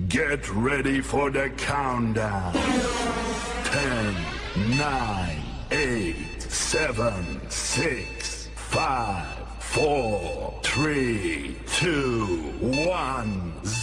Get ready for the countdown. 10, 9, 8, 7, 6, 5, 4, 3, 2, 1, 0.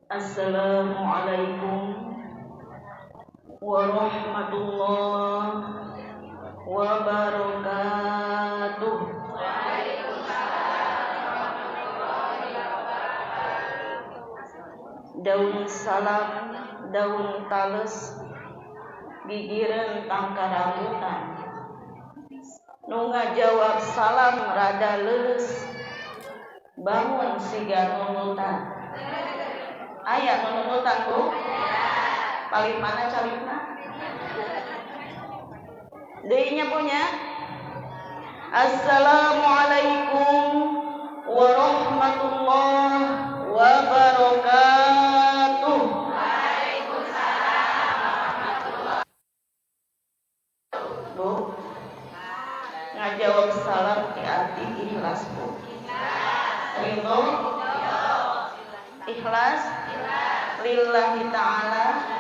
Assalamualaikum warahmatullahi wabarakatuh. Daun salam, daun tales, gigireun tangka rambutan. Nu ngajawab salam rada leuleus, bangun siga nunutan. Aya nunutan Bu? Paling mana calipna? Deinya punya. Assalamualaikum warahmatullahi wabarakatuh. Bu, ngajawab salam di arti ikhlas Bu. Ridho, ikhlas, lillahi ta'ala.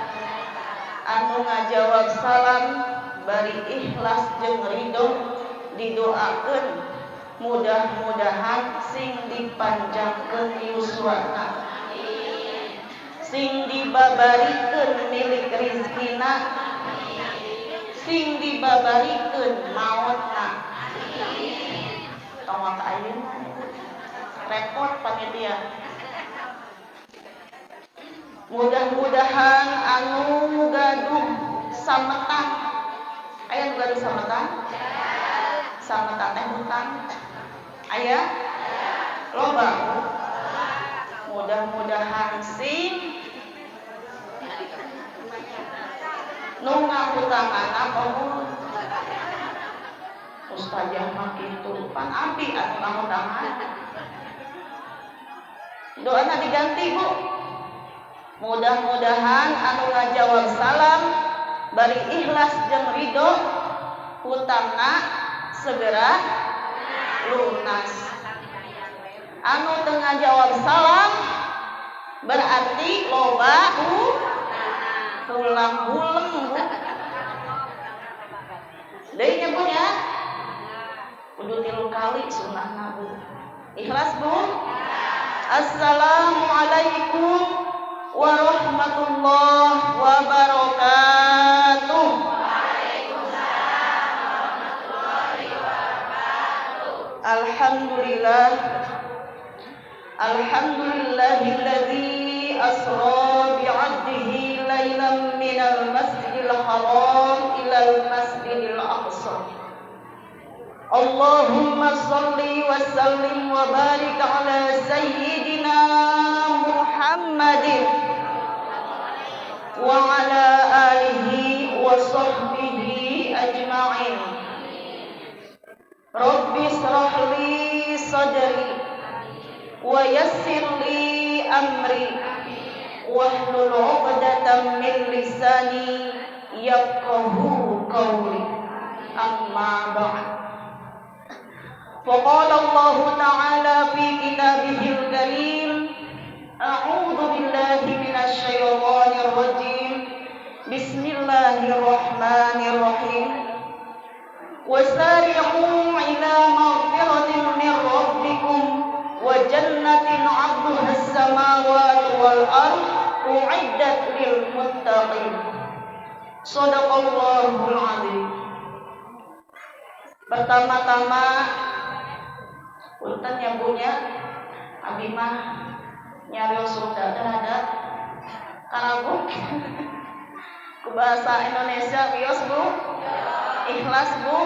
Anu ngajawab salam bari ikhlas jeung ridho didoakeun mudah-mudahan sing dipanjangkeun yuswana, sing dibabarikeun milik rizkina, sing dibabarikeun maotna. Tongak ayeuna repot panitia. Mudah-mudahan anu gaduh sametan. Aya nu gaduh sametan? Sametan teh hutang. Aya? Loba. Mudah-mudahan sing nu ngahutanganna pamul. Ustazah mah kitu, pan abdi anu ngahutangan. Doana diganti Bu. Mudah-mudahan anu ngajawab salam bari ikhlas jeung ridho hutangna segera lunas. Anu teu ngajawab salam berarti loba ulang huleng Bu. Deui nya Bu nya. Kudu 3 kali sunahna Bu. Ikhlas Bu? Assalamualaikum warahmatullahi wabarakatuh. Waalaikumsalam warahmatullahi wabarakatuh. Alhamdulillah. Alhamdulillahilladzi asra bi'abdihi lailan minal masjidil haram ilal masjidil aqsa. Allahumma shalli wa sallim wa barik ala sayyidina Muhammadin wa ala alihi wa sahbihi ajma'in. Rabbi shrah li sadri wa yassir li amri wahlul 'uqdatam min lisani yafqahu qawli. Amma ba'd. فقال الله تعالى في كتابه الكريم أعوذ بالله من الشيطان الرجيم بسم الله الرحمن الرحيم وسارعوا إلى مغفرة من ربكم وجنة عرضها السماوات والأرض u'iddat lil muttaqin. Shadaqallahul azim. Pertama-tama punten ya Bu nya, abi mah nyarios Sunda ada karagung. Ku bahasa Indonesia bios Bu. Ikhlas Bu.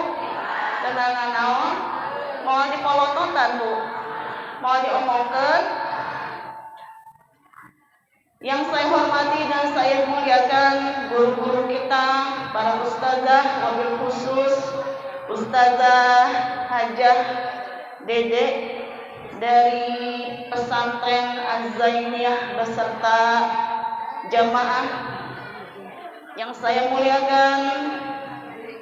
Tenangan naon? Mau dipolototan Bu. Mau diomongkeun. Yang saya hormati dan saya muliakan guru-guru kita, para ustazah, wabil khusus Ustazah Hajah Dede dari pesantren Az-Zainiyah beserta jamaah. Yang saya muliakan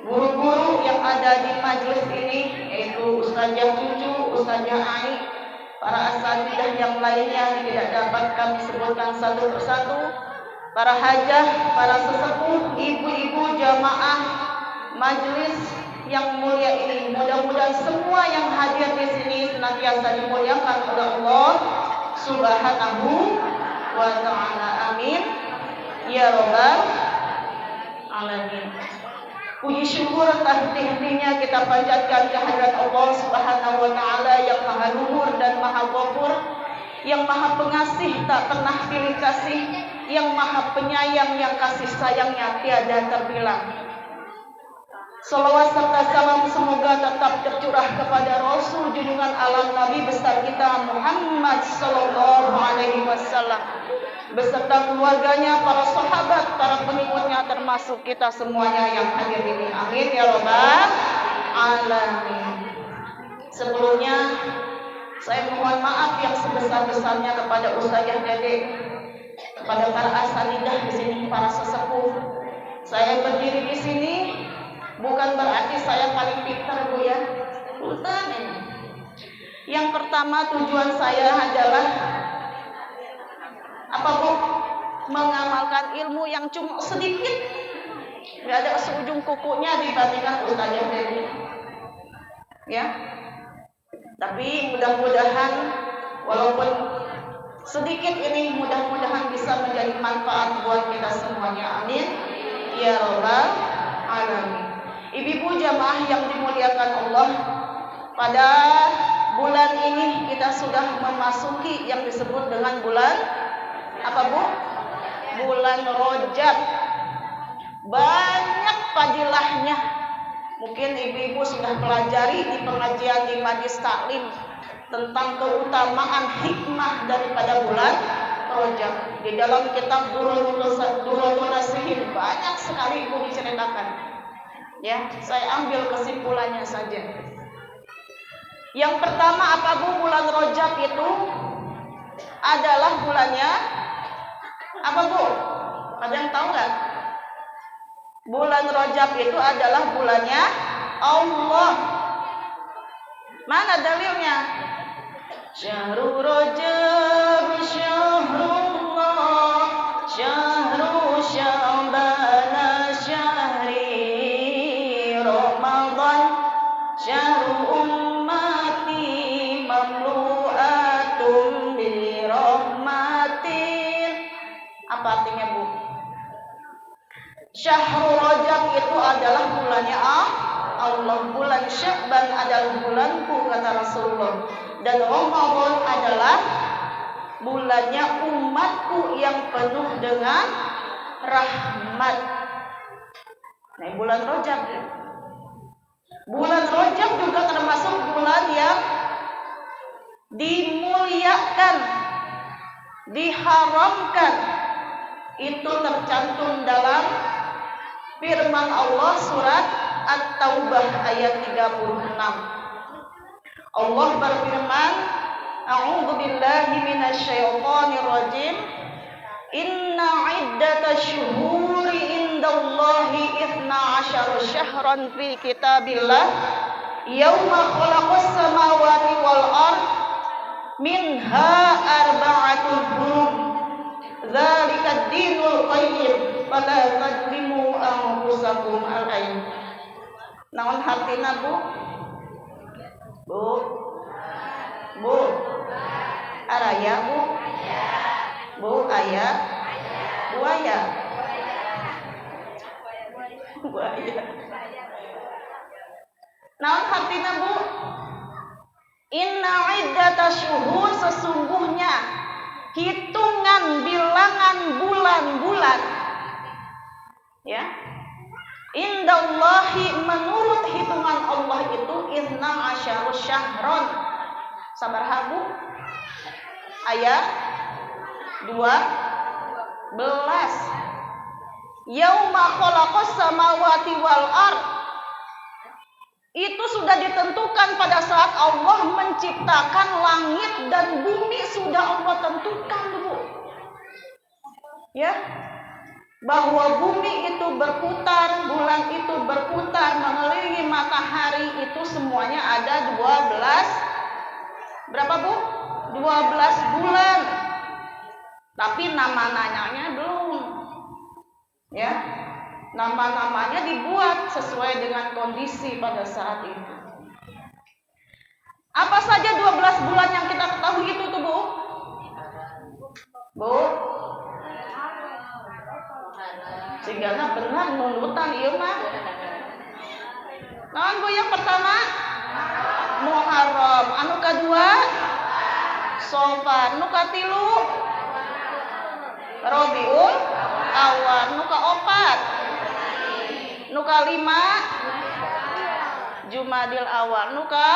guru-guru yang ada di majelis ini, yaitu Ustazah Cucu, Ustazah Ai, para asatidzah yang lainnya tidak dapat kami sebutkan satu persatu, para hajah, para sesepuh, ibu-ibu jamaah majelis yang mulia ini. Mudah-mudahan semua yang hadir di sini senantiasa dimuliakan oleh Allah Subhanahu wa ta'ala. Amin ya rabbal alamin. Puji syukur henti-hentinya kita panjatkan kehadirat Allah Subhanahu wa ta'ala yang maha luhur dan maha ghafur, yang maha pengasih tak pernah pilih kasih, yang maha penyayang yang kasih sayangnya tiada terbilang. Salawat serta salam semoga tetap tercurah kepada Rasul junjungan alam Nabi besar kita Muhammad sallallahu alaihi wasallam beserta keluarganya, para sahabat, para pengikutnya, termasuk kita semuanya yang hadir ini. Amin ya rabbal alamin. Sebelumnya saya mohon maaf yang sebesar-besarnya kepada Ustazah Dede, kepada para asatidzah di sini, para sesepuh. Saya berdiri di sini bukan berarti saya paling pintar Bu ya. Bukan ini. Yang pertama tujuan saya adalah apa Bu? Mengamalkan ilmu yang cuma sedikit. Enggak ada seujung kukunya dibandingkan Ustazah Dede. Ya. Tapi mudah-mudahan walaupun sedikit ini mudah-mudahan bisa menjadi manfaat buat kita semuanya. Amin ya rabbal alamin. Ibu-ibu jamaah yang dimuliakan Allah, pada bulan ini kita sudah memasuki yang disebut dengan bulan apa Bu? Bulan Rajab. Banyak fadilahnya. Mungkin ibu-ibu sudah pelajari di pengajian di Majlis Taklim tentang keutamaan hikmah daripada bulan Rajab. Di dalam kitab Durrul Nasihin banyak sekali ibu diceritakan. Ya, saya ambil kesimpulannya saja. Yang pertama apa Bu? Bulan Rajab itu adalah bulannya apa Bu? Ada yang tahu nggak? Bulan Rajab itu adalah bulannya Allah. Mana dalilnya? Syahrul Rajab syahrullah, syahrul Sya'ban syahri Ramadan, syahrul ummati mamlu'atum bi rahmatin. Apa artinya Bu? Syahrul Rajab itu adalah bulannya Allah, bulan Sya'ban adalah bulanku kata Rasulullah, dan Ramadan adalah bulannya umatku yang penuh dengan rahmat. Nah, bulan Rajab. Bulan Rajab juga termasuk bulan yang dimuliakan, diharamkan. Itu tercantum dalam firman Allah surat At-Taubah ayat 36. Allah berfirman, A'udzu billahi minasyaitonir rajim. Inna 'iddatash syuhuri indallahi 12 syahran fi kitabillah yauma khalaqas samawati wal ard minha arba'atun hurum. Dzalika ad-dinul qayyim fala tadlimu anfusakum al-ain. Naon hartina Bu? Bu? Araya Bu? Bu ayah? buaya? Buaya. Naon artinya, Bu? Inna iddata syuhur, sesungguhnya hitungan bilangan bulan-bulan, ya, indallahi, menurut hitungan Allah itu isna asyarus syahron. Sabaraha, Bu? Ayat 12. Yauma khalaqas samawati wal ard, itu sudah ditentukan pada saat Allah menciptakan langit dan bumi, sudah Allah tentukan, Bu. Ya, bahwa bumi itu berputar, bulan itu berputar mengelilingi matahari, itu semuanya ada 12. Berapa, Bu? 12 bulan. Tapi nama-namanya belum. Ya. Nama-namanya dibuat sesuai dengan kondisi pada saat itu. Apa saja 12 bulan yang kita ketahui itu tuh, Bu? Bu? Sehingga benar nunutan ieu mah. Naon, Bu, yang pertama? Muharram. Anu kedua? Safar. Nu katilu? Rabiul Awal. Nu kaopat? Nu kalima? Jumadil Awal. Nu ka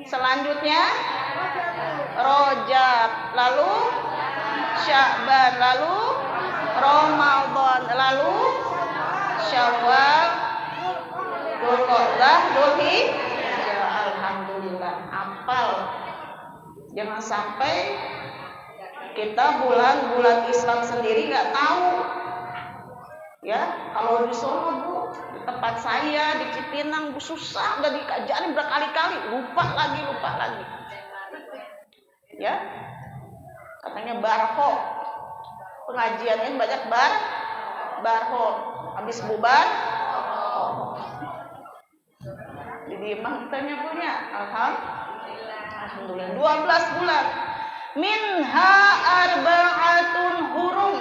selanjutnya Rajab, lalu Sya'ban, lalu Ramadan, lalu Syawal, Dzulqa'dah, Dzulhijjah. Alhamdulillah, hafal. Jangan sampai kita bulan-bulan Islam sendiri nggak tahu. Ya, kalau di Solo, Bu, di tempat saya di Cipinang, Bu, susah, udah dikajarin berkali-kali, lupa lagi. Ya, katanya barho, pengajian ini banyak barho, habis bubar, jadi emang kitanya punya, alhamdulillah, 12 bulan. Minha arba'atun hurum,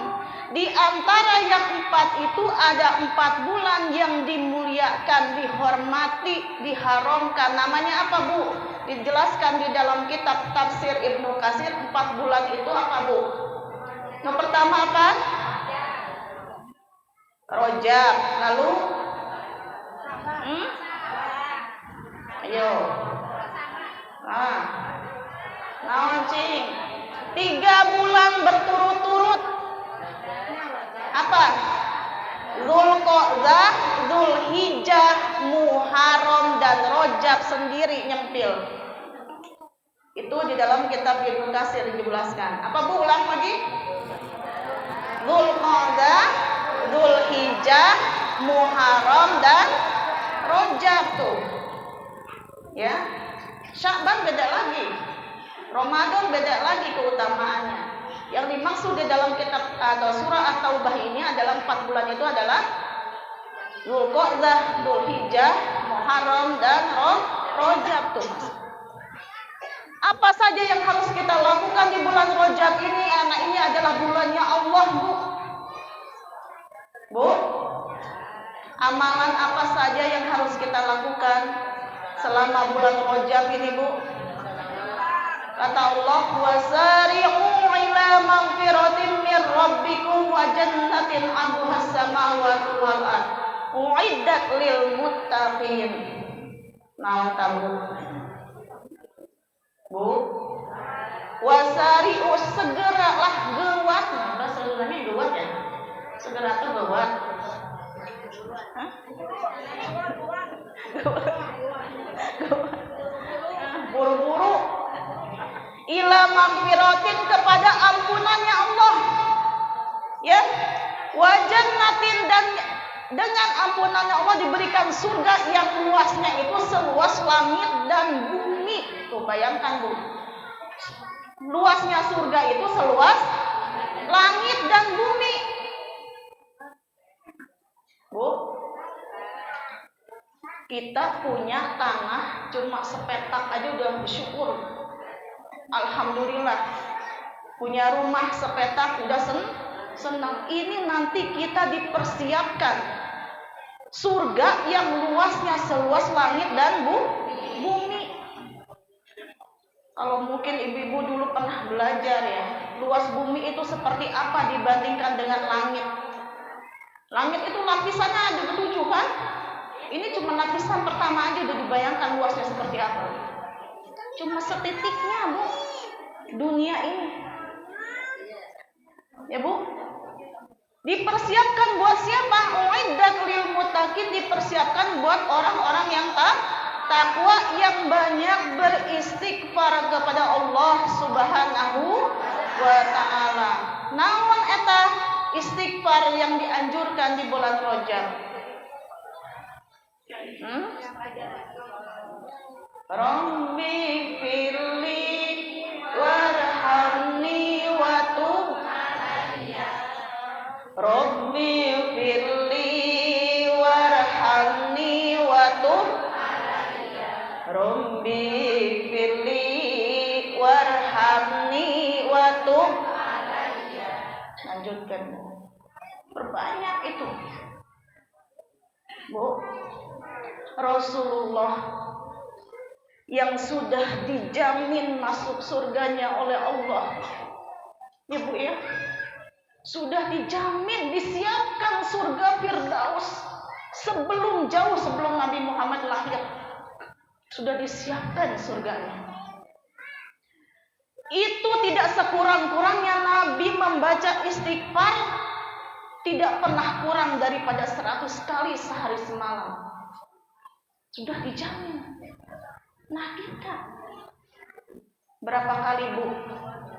di antara yang 4 itu ada 4 bulan yang dimuliakan, dihormati, diharamkan. Namanya apa, Bu? Dijelaskan di dalam kitab tafsir Ibnu Katsir. 4 bulan itu apa, Bu? Yang pertama apa? Rajab. Lalu ayo. Naon, Cing? 3 bulan berturut-turut. Apa? Dzulqa'dah, Dzulhijjah, Muharram, dan Rajab sendiri nyempil. Itu di dalam kitab Ibnu Katsir dijelaskan. Apa, Bu? Ulang lagi. Dzulqa'dah, Dzulhijjah, Muharram, dan Rajab tuh. Ya. Sya'ban beda lagi. Ramadan beda lagi keutamaannya. Yang dimaksud di dalam kitab atau surah At-Taubah ini adalah 4 bulan itu adalah Dzulqa'dah, Dzulhijjah, Muharram, dan Rajab tuh. Apa saja yang harus kita lakukan di bulan Rajab ini? Anak, ini adalah bulannya Allah, Bu. Bu, amalan apa saja yang harus kita lakukan selama bulan Rajab ini, Bu? Kata Allah, wasari'u ila maghfiratin min rabbikum wa jannatin 'arduhas samawati wal ard u'iddat lil muttaqin. Naon tabu? Bu, wasari'u, segeralah, gewat. Bahasa Sundanya gewat ya? Segera tuh gewat. Hah? Buru-buru ila maghfiratin, kepada ampunannya Allah, ya, wa jannatin, dan dengan ampunannya Allah diberikan surga yang luasnya itu seluas langit dan bumi. Tuh bayangkan, Bu, luasnya surga itu seluas langit dan bumi. Bu, kita punya tanah cuma sepetak aja udah bersyukur. Alhamdulillah. Punya rumah sepetak udah senang. Ini nanti kita dipersiapkan surga yang luasnya seluas langit dan bumi. Kalau mungkin ibu-ibu dulu pernah belajar ya, luas bumi itu seperti apa dibandingkan dengan langit. Langit itu lapisannya ada 7 kan? Ini cuma lapisan pertama aja udah dibayangkan luasnya seperti apa. Cuma setitiknya Bu, dunia ini. Ya Bu, dipersiapkan buat siapa? Uiddat lil muttaqin, dipersiapkan buat orang-orang yang takwa, yang banyak beristighfar kepada Allah Subhanahu wa taala. Namun eta istighfar yang dianjurkan di bulan Rajab. Rabbi firli warhamni wa tub alayya. Rabbi firli warhamni wa tub alayya. Rabbi firli warhamni wa tub alayya. Lanjutkan. Perbanyak itu. Bu, Rasulullah yang sudah dijamin masuk surganya oleh Allah, ya Bu ya, sudah dijamin disiapkan surga Firdaus jauh sebelum Nabi Muhammad lahir, sudah disiapkan surganya. Itu tidak sekurang-kurangnya Nabi membaca istighfar tidak pernah kurang daripada 100 kali sehari semalam. Sudah dijamin. Nah kita berapa kali Bu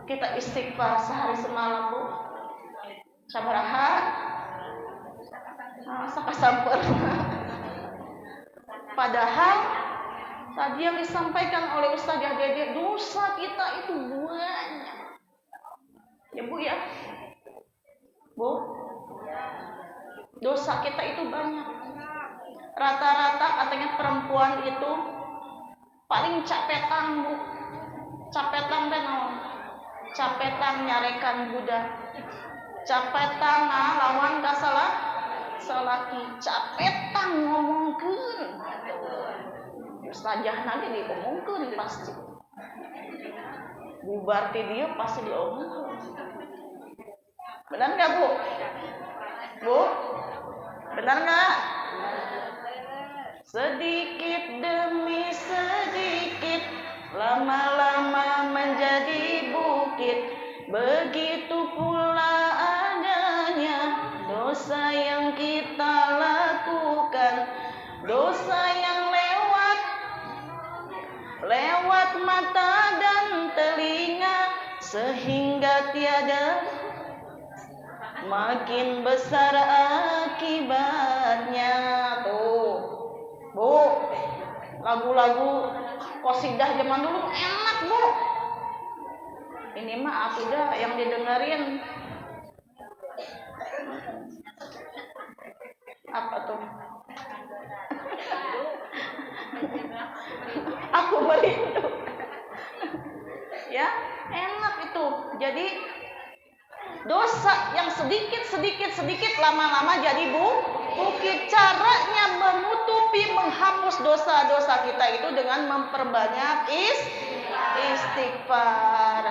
kita istighfar sehari semalam Bu? Sabaraha? Sakasampur. Padahal tadi yang disampaikan oleh Ustazah Dede, dosa kita itu banyak. Ya Bu ya? Bu, dosa kita itu banyak. Rata-rata katanya perempuan itu paling capetan Bu. Capetan teh naon? Capetan nyarekan budak. Capetan lawan ka salaki. Capetan ngomongkeun. Ustazah nanti diomongkeun pasti. Bubar ti dieu pasti diomongkeun. Benar enggak Bu? Bu? Benar enggak? Sedikit demi sedikit, lama-lama menjadi bukit. Begitu pula adanya dosa yang kita lakukan, dosa yang lewat mata dan telinga, sehingga tiada makin besar akibatnya. Tuh Bu, lagu-lagu qasidah zaman dulu enak Bu. Ini mah akidah yang didengerin apa tuh? Aku merindu. Ya, enak itu. Jadi dosa yang sedikit lama-lama jadi bukit. Caranya menutupi, menghapus dosa-dosa kita itu dengan memperbanyak istighfar.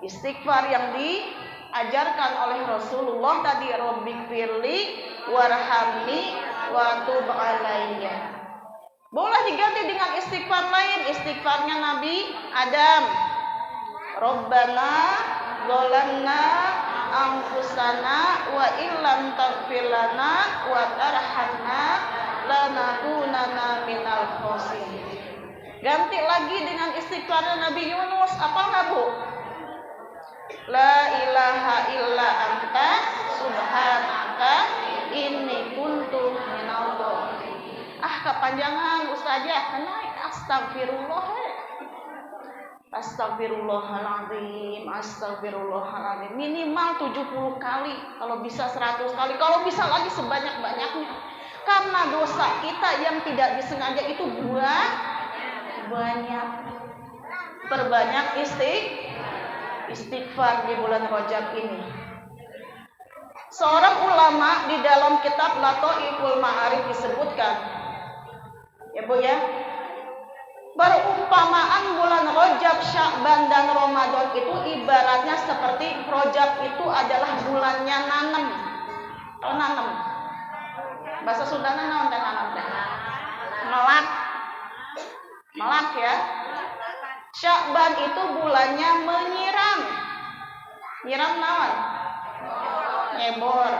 Istighfar yang diajarkan oleh Rasulullah tadi, Rabbighfirli warhamni wa tub alayya. Boleh diganti dengan istighfar lain, istighfarnya Nabi Adam. Rabbana zalamna anfusana wa illam taghfir lana wa tarhamna lanakunanna minal khasirin. Ganti lagi dengan istighfar Nabi Yunus, apa enggak Bu? La ilaha illa anta subhanaka inni kuntu minadh dhalimin. Kepanjangan Ustazah, naik astagfirullah. Astagfirullahaladzim. Minimal 70 kali, kalau bisa 100 kali, kalau bisa lagi sebanyak-banyaknya. Karena dosa kita yang tidak disengaja itu banyak. Perbanyak istighfar di bulan Rajab ini. Seorang ulama di dalam kitab Lataiful Ma'arif disebutkan, ya Bu ya, berumpamaan bulan Rajab, Sya'ban dan Ramadan itu ibaratnya seperti Rajab itu adalah bulannya nanem. Tahu nanem? Bahasa Sundana naon teh nanem teh? Melak. Melak ya. Sya'ban itu bulannya menyiram. Nyiram naon? Nyebor.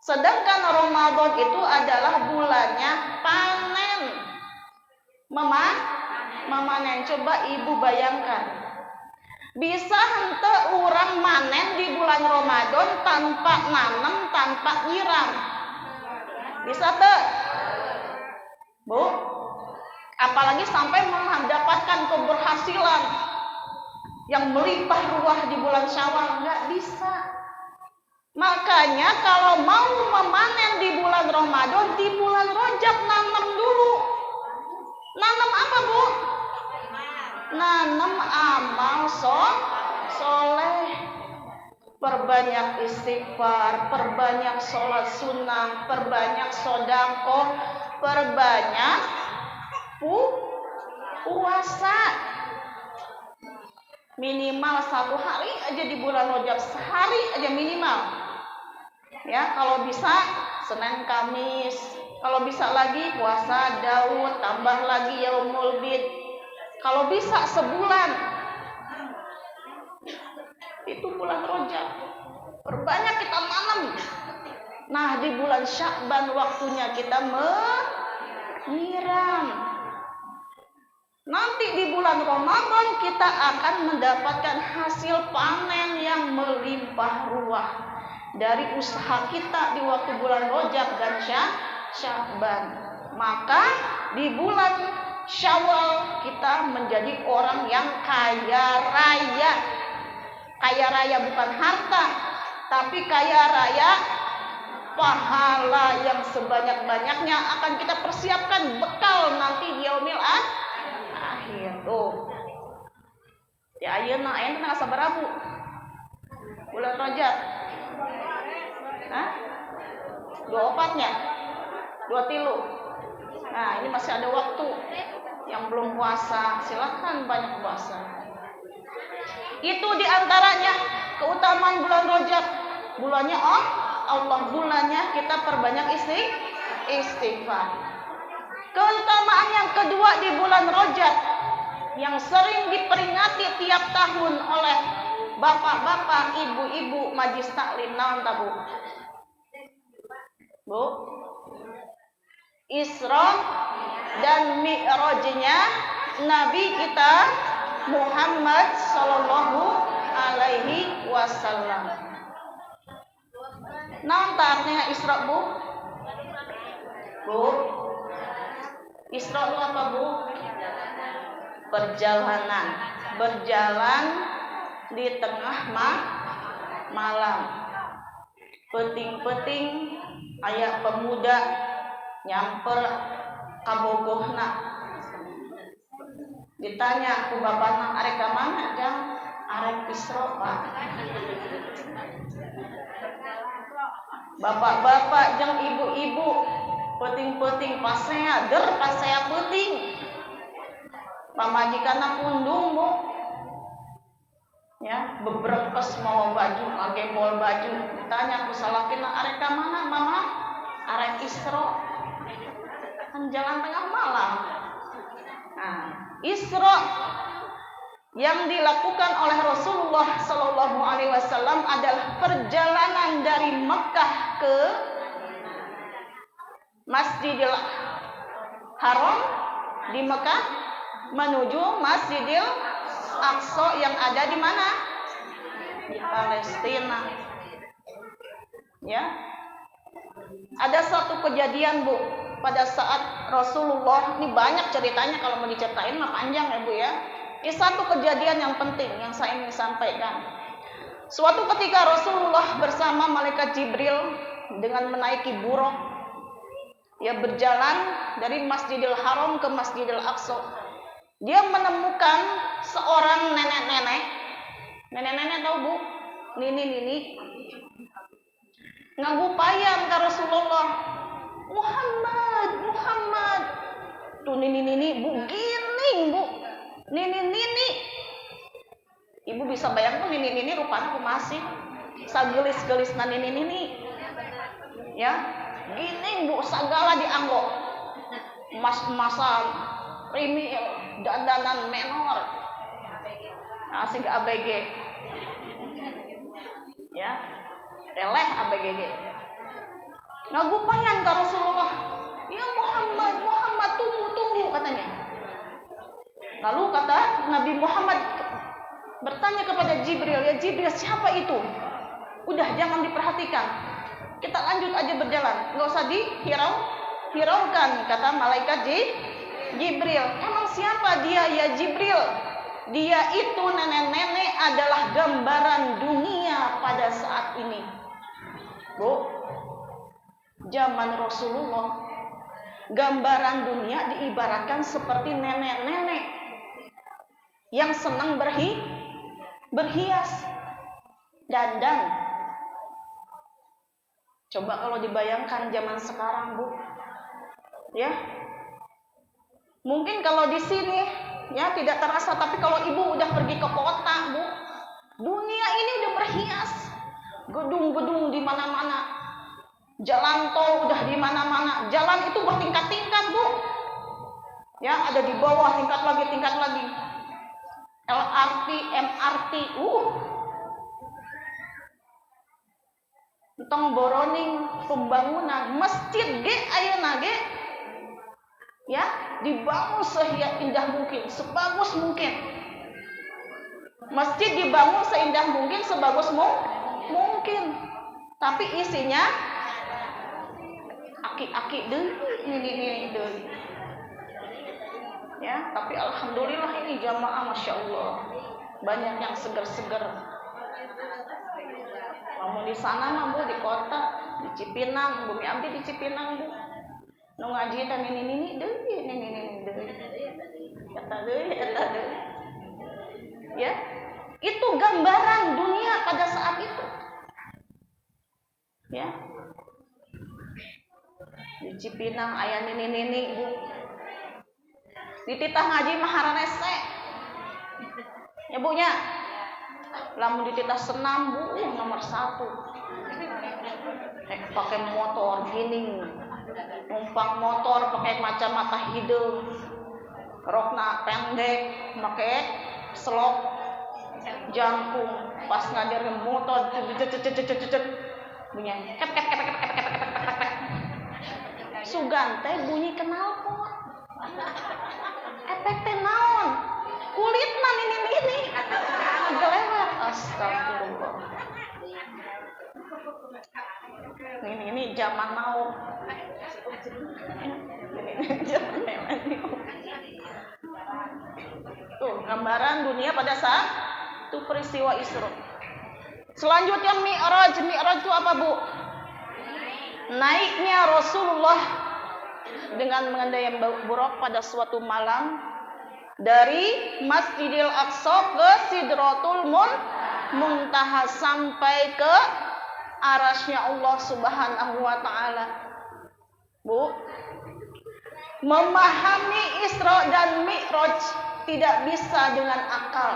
Sedangkan Ramadan itu adalah bulannya panen. Memanen. Coba ibu bayangkan. Bisa hente orang manen di bulan Ramadan tanpa nanem, tanpa nyiram. Bisa teh? Bu? Apalagi sampai mendapatkan keberhasilan yang melimpah ruah di bulan Syawal, nggak bisa. Makanya kalau mau memanen di bulan Ramadan, di bulan Rajab nanam dulu. Nanam apa Bu? Nanam amal soleh. Perbanyak istighfar, perbanyak sholat sunnah, perbanyak sodako, perbanyak puasa. Minimal 1 hari aja di bulan Rajab, sehari aja minimal. Ya, kalau bisa Senin Kamis, kalau bisa lagi puasa Daud, tambah lagi Yaumul Bid. Kalau bisa sebulan. Itu bulan Rajab. Perbanyak kita nanam. Nah, di bulan Sya'ban waktunya kita menyiram. Nanti di bulan Ramadan kita akan mendapatkan hasil panen yang melimpah ruah dari usaha kita di waktu bulan Rajab dan Sya'ban. Maka di bulan Syawal kita menjadi orang yang kaya raya. Kaya raya bukan harta, tapi kaya raya pahala yang sebanyak-banyaknya akan kita persiapkan bekal nanti di yaumil akhir. Tuh. Ya ayeuna teh sabaraha Bu? Bulan Rajab. Hah? 24-nya? 23. Nah, ini masih ada waktu. Yang belum puasa, silakan banyak puasa. Itu diantaranya keutamaan bulan Rajab. Bulannya Allah, bulannya kita perbanyak istighfar. Keutamaan yang kedua di bulan Rajab yang sering diperingati tiap tahun oleh bapak-bapak, ibu-ibu majlis taklim, naon ta Bu? Bu? Isra dan Mi'rajnya Nabi kita Muhammad sallallahu alaihi wasallam. Naon ta artinya Isra Bu? Bu? Isra itu apa Bu? Perjalanan. Berjalan di tengah malam. Peting-peting aya pemuda nyamper ka bogohna. Ditanya ku bapana arek ka mana jang? Arek Isra Pak. Bapak-bapak jeung ibu-ibu peuting-peuting pasea peuting. Pamajikanna pundung Bu. Ya, bebrengkes mau baju, ngagembol baju. Ditanya ku salakina arek ka mana mama? Arek Isra. Kan jalan tengah malam. Nah, Isra yang dilakukan oleh Rasulullah Sallallahu Alaihi Wasallam adalah perjalanan dari Mekah ke Masjidil Haram di Mekah menuju Masjidil Aqsa yang ada di mana? Di Palestina. Ya. Ada satu kejadian Bu, pada saat Rasulullah, ini banyak ceritanya kalau mau diceritain mah panjang ya Bu ya. Ini satu kejadian yang penting yang saya ingin sampaikan. Suatu ketika Rasulullah bersama malaikat Jibril dengan menaiki buruk, dia berjalan dari Masjidil Haram ke Masjidil Aqsa. Dia menemukan seorang nenek-nenek. Nenek-nenek tahu Bu? Nini-nini. ngagupayam ka Rasulullah, Muhammad, Muhammad. Tuh nini bu, gining bu, nini. Ibu bisa bayangkan nini rupanya aku masih sagelis-gelis na nini. Ya, gining bu, segala dianggok, emas-emasan, primi, dandanan menor, asik ABG, ya, teleh ABG. Ngagupayan ka Rasulullah, ya Muhammad tunggu katanya. Lalu kata Nabi Muhammad bertanya kepada Jibril, ya Jibril siapa itu? Udah jangan diperhatikan, kita lanjut aja berjalan, nggak usah hiraukan, kata malaikat Jibril. Emang siapa dia ya Jibril? Dia itu nenek-nenek adalah gambaran dunia pada saat ini. Bu, zaman Rasulullah, gambaran dunia diibaratkan seperti nenek-nenek yang senang berhias, dandan. Coba kalau dibayangkan zaman sekarang, Bu. Ya. Mungkin kalau di sini ya tidak terasa, tapi kalau Ibu udah pergi ke kota, Bu, dunia ini udah berhias. Gedung-gedung di mana-mana. Jalan tol udah di mana-mana. Jalan itu bertingkat-tingkat, Bu. Ya, ada di bawah tingkat lagi. LRT, MRT, tong boroning pembangunan masjid ge ayeuna ge ya dibangun seindah mungkin, sebagus mungkin. Masjid dibangun seindah mungkin, sebagus mungkin. Tapi isinya aki-aki ini deui. Ya, tapi alhamdulillah ini jamaah Masya Allah banyak yang seger-seger. Kamu di sana mah Bu, di kota, di Cipinang, Bumi Abdi di Cipinang Bu. Nu ngaji dan ini deui. Eta deui. Ya. Itu gambaran dunia pada saat itu. Ya. Di Cipinang aya nini Bu. Di titah ngaji maharanese. Ya Bu nya. Lamun di titah senam Bu, nomor 1. Pakai motor gini. Numpang motor pakai kacamata hidung. Rokna pendek, pakai selop jangkung. Pas ngadir motor bunyi kep. Sugan teh bunyi knalpot. Efek teh naon? Kulitna ini. Gelewat. Astagfirullah. Ini zaman now. Tuh, gambaran dunia pada saat itu peristiwa Isra. Selanjutnya Mi'raj. Mi'raj itu apa, Bu? Naiknya Rasulullah dengan mengendarai buraq pada suatu malam dari Masjidil Aqsa ke Sidratul Muntaha sampai ke arasy-Nya Allah Subhanahu wa taala. Bu, memahami Isra dan Mi'raj tidak bisa dengan akal.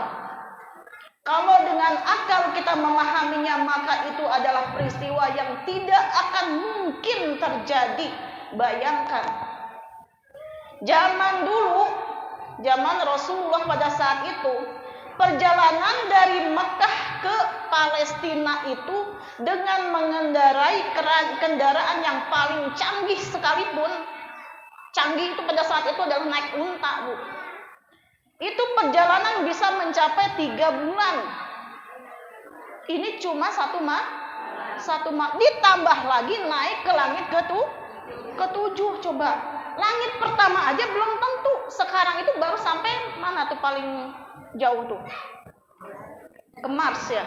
Kalau dengan akal kita memahaminya, maka itu adalah peristiwa yang tidak akan mungkin terjadi. Bayangkan, zaman dulu, zaman Rasulullah pada saat itu, perjalanan dari Mekah ke Palestina itu dengan mengendarai kendaraan yang paling canggih sekalipun. Canggih itu pada saat itu adalah naik unta, Bu. Itu perjalanan bisa mencapai 3 bulan. Ini cuma satu ditambah lagi naik ke langit ke-7. Coba, langit pertama aja belum tentu. Sekarang itu baru sampai mana tuh paling jauh tuh? Ke Mars ya.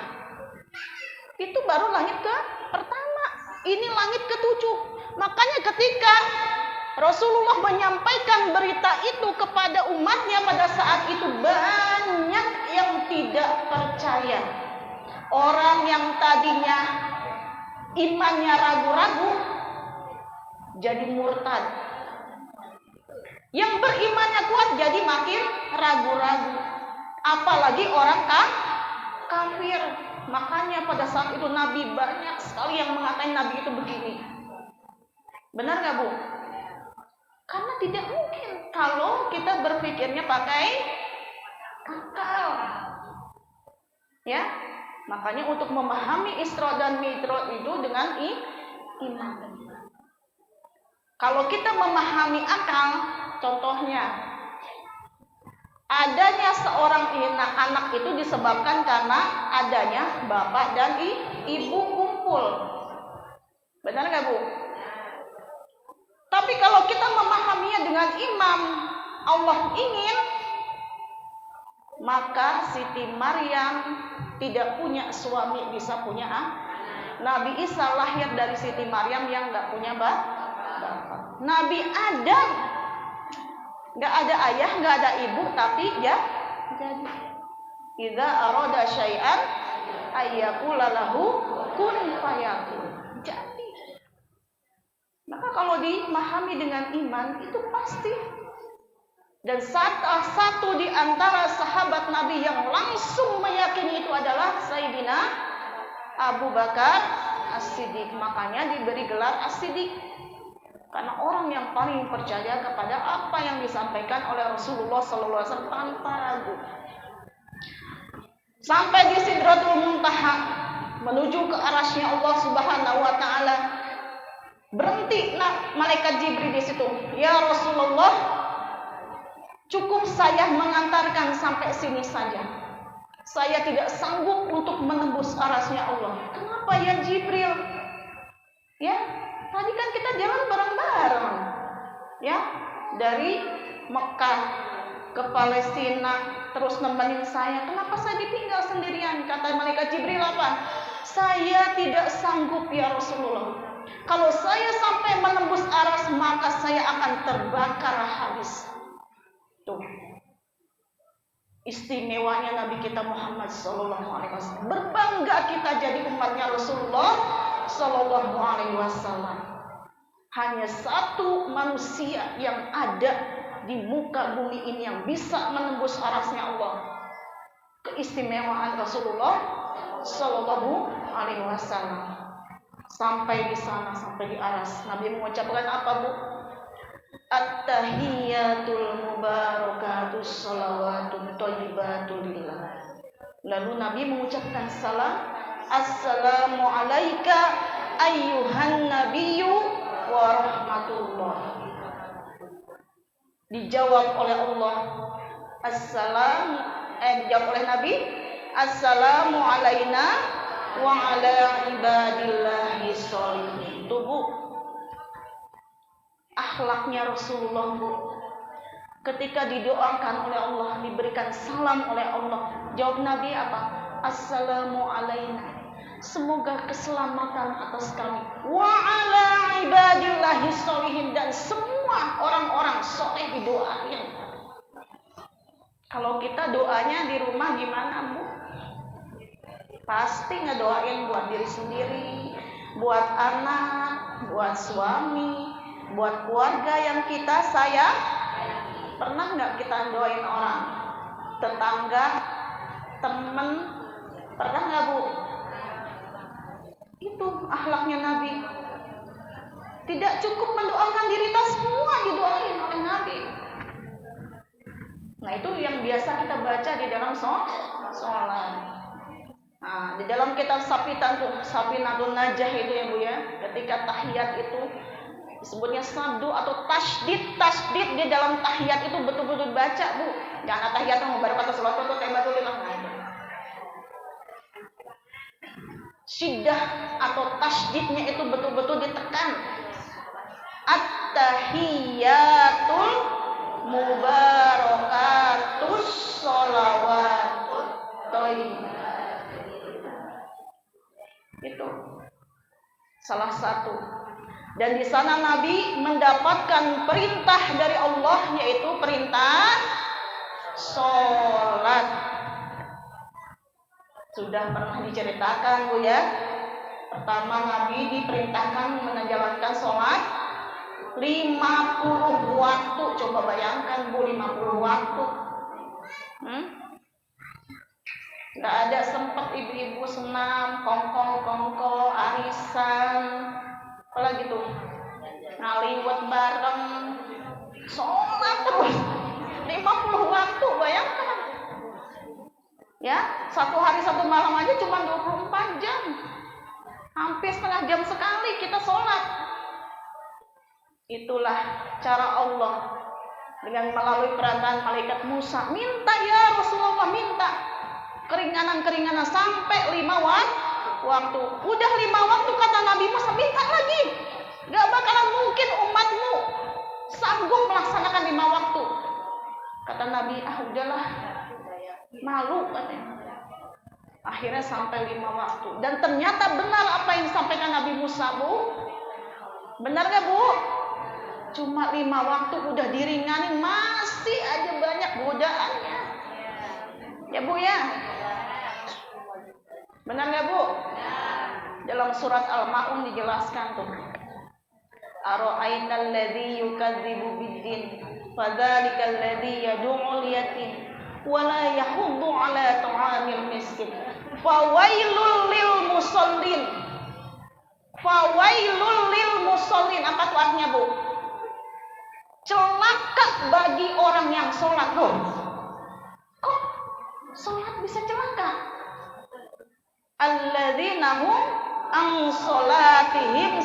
Itu baru langit ke pertama. Ini langit ke-7. Makanya ketika Rasulullah menyampaikan berita itu kepada umatnya pada saat itu, banyak yang tidak percaya. Orang yang tadinya imannya ragu-ragu, jadi murtad. Yang berimannya kuat jadi makin ragu-ragu. Apalagi orang kafir. Makanya pada saat itu Nabi banyak sekali yang mengatakan Nabi itu begini. Benar gak Bu? Karena tidak mungkin kalau kita berpikirnya pakai akal. Ya, makanya untuk memahami Isra dan Mi'raj itu dengan iman. Kalau kita memahami akal, contohnya adanya seorang anak itu disebabkan karena adanya bapak dan ibu kumpul. Benar gak Bu? Tapi kalau kita memahaminya dengan iman, Allah ingin, maka Siti Maryam tidak punya suami bisa punya Nabi Isa lahir dari Siti Maryam yang gak punya bapak. Nabi Adam gak ada ayah, gak ada ibu, tapi ya jadi idza arada syai'an ayyaqula lahu kun fayakun. Jadi maka kalau dimahami dengan iman itu pasti. Dan satu di antara sahabat Nabi yang langsung meyakini itu adalah Sayyidina Abu Bakar As-Siddiq. Makanya diberi gelar As-Siddiq, karena orang yang paling percaya kepada apa yang disampaikan oleh Rasulullah SAW tanpa ragu. Sampai di Sidratul Muntaha menuju ke arasy-Nya Allah Subhanahu wa taala. Berhenti malaikat Jibril di situ. Ya Rasulullah, cukup saya mengantarkan sampai sini saja. Saya tidak sanggup untuk menembus arasy-Nya Allah. Kenapa ya Jibril? Ya, tadi kan kita jalan bareng-bareng. Ya, dari Mekah ke Palestina terus nemenin saya. Kenapa saya ditinggal sendirian? Kata malaikat Jibril apa? Saya tidak sanggup ya Rasulullah. Kalau saya sampai menembus aras, maka saya akan terbakar habis. Tuh. Istimewanya Nabi kita Muhammad SAW. Berbangga kita jadi umatnya Rasulullah SAW. Hanya satu manusia yang ada di muka bumi ini yang bisa menembus arasnya Allah. Keistimewaan Rasulullah SAW. Sampai di sana, sampai di aras, Nabi mengucapkan apa Bu? At-tahiyyatul mubarakatus shalawatut thayyibatul lillah. Lalu Nabi mengucapkan salam, Assalamu alayka ayyuhan nabiyyu wa rahmatullah. Dijawab oleh Allah, dijawab oleh Nabi, Assalamu alayna wa ala ibadillahi sholihin. Itu Bu, akhlaknya Rasulullah Bu. Ketika didoakan oleh Allah, diberikan salam oleh Allah, jawab Nabi apa? Assalamu alayna, semoga keselamatan atas kami, wa ala ibadillahi sholihin, dan semua orang-orang soleh didoain. Kalau kita doanya di rumah gimana Bu? Pasti ngedoain buat diri sendiri, buat anak, buat suami, buat keluarga yang kita sayang. Pernah nggak kita doain orang? Tetangga, temen, pernah nggak Bu? Itu akhlaknya Nabi. Tidak cukup mendoakan diri kita, semua didoain oleh Nabi. Nah itu yang biasa kita baca di dalam sholat. Nah, di dalam kitab Safinatun Najah itu ya Bu ya, ketika tahiyat itu disebutnya sabdu atau tasdid di dalam tahiyat itu betul-betul baca Bu. Jangan tahiyat mubarakatuh sholawatu thayyibatulillah. Syiddah atau tasdidnya itu betul-betul ditekan. At-tahiyyatul mubarakatus sholawatut thayyibatul. Itu salah satu. Dan di sana Nabi mendapatkan perintah dari Allah, yaitu perintah sholat. Sudah pernah diceritakan Bu ya, Pertama, Nabi diperintahkan menjalankan sholat 50 waktu. Coba bayangkan Bu, 50 waktu. Gak ada sempat ibu-ibu senam, kongko, arisan, apalagi tuh, ngaliwat bareng, sholat terus 50 waktu, bayangkan. Ya, satu hari satu malam aja cuma 24 jam. Hampir setengah jam sekali kita sholat. Itulah cara Allah dengan melalui perantaraan malaikat Musa. Minta ya Rasulullah, minta keringanan sampai 5 waktu. Udah 5 waktu kata Nabi Musa, minta lagi. Gak bakalan mungkin umatmu sanggup melaksanakan 5 waktu. Kata Nabi, udahlah, malu katanya. Akhirnya sampai 5 waktu. Dan ternyata benar apa yang disampaikan Nabi Musa, Bu. Benar gak, Bu? Cuma 5 waktu udah diringanin, masih aja banyak godaannya. Ya Bu ya? Benar gak, Bu? Dalam surat Al-Ma'un dijelaskan tuh. Ara'aital ladzi yukadzibu biddin, fadzalikal ladzi yad'ul yatim wa la yahuddu 'ala ta'amil miskin. Fawailul lil musallin. Fawailul lil musallin. Apa tuh artinya, Bu? Celaka bagi orang yang sholat. Loh, kok sholat bisa celaka? Alladzina hum an sholatihim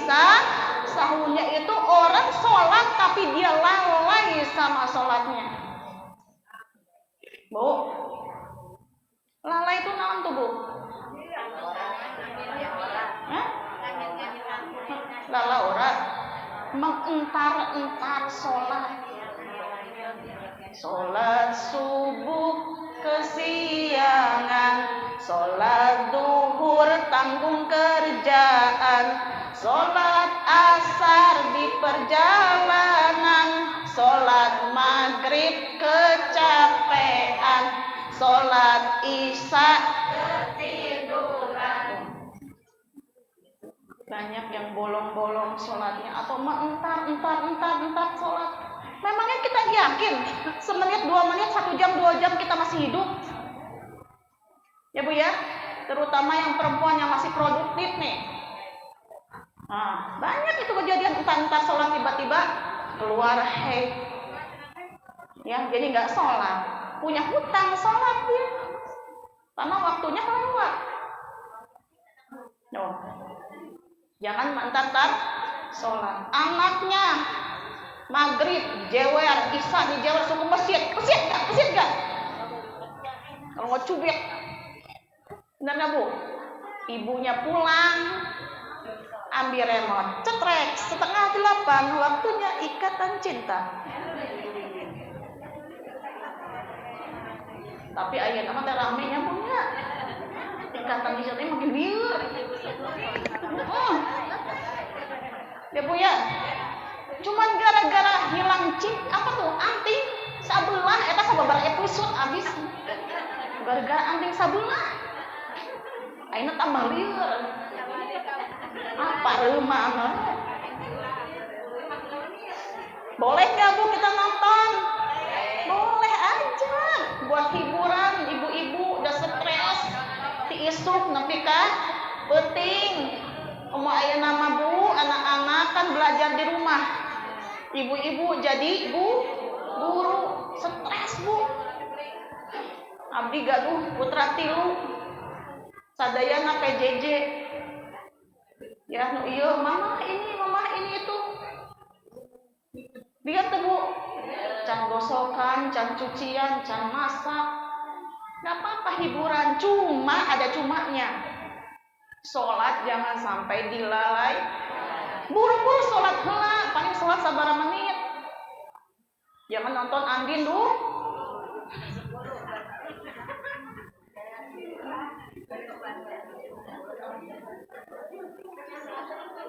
sahunnya itu orang sholat tapi dia lalai sama sholatnya. Bu, lalai itu naon tuh, Bu? Lala orang mengentar-entar sholat. Sholat subuh kesiangan, sholat duhur tanggung kerjaan, sholat asar di perjalanan, sholat maghrib kecapean, sholat isya ketiduran. Banyak yang bolong-bolong sholatnya atau mengentar sholat. Memangnya kita yakin semenit, 2 menit, 1 jam, 2 jam kita masih hidup? Ya Bu ya, terutama yang perempuan yang masih produktif nih. Banyak itu kejadian entar sholat tiba-tiba keluar haid. Ya, jadi nggak sholat, punya hutang sholat dia, karena waktunya keluar. Jangan mentar-tar sholat. Anaknya maghrib, jewer, isya di jewer suku masjid gak? Kalau nggak cubit, benar nggak Bu? Ibunya pulang, ambil remote, cetrek, 7:30, waktunya ikatan cinta. Tapi ayat amat ramenya punya ikatan cintanya makin liur. Ya Bu ya. Cuman gara-gara hilang chip anting sabelah eta sababar episode abis. Gara-gara anting sabelah. Ayeuna tambah lieur. Apa reumana? Boleh gak Bu kita nonton? Boleh aja. Buat hiburan ibu-ibu udah stres. Ti isuk nepi ka penting. Aya nama Bu, anak-anak kan belajar di rumah. Ibu-ibu jadi guru, stres Bu. Abdi gaduh putra 3. Sadayana PJJ. Ya nu ieu mama ini itu. Lihat tuh Bu. Can gosokan, can cucian, can masak. Gak apa-apa hiburan, cuma ada cumanya. Sholat jangan sampai dilalai. Buru-buru sholat heula, paling sholat sabaraha menit. Jangan nonton Andin dulu.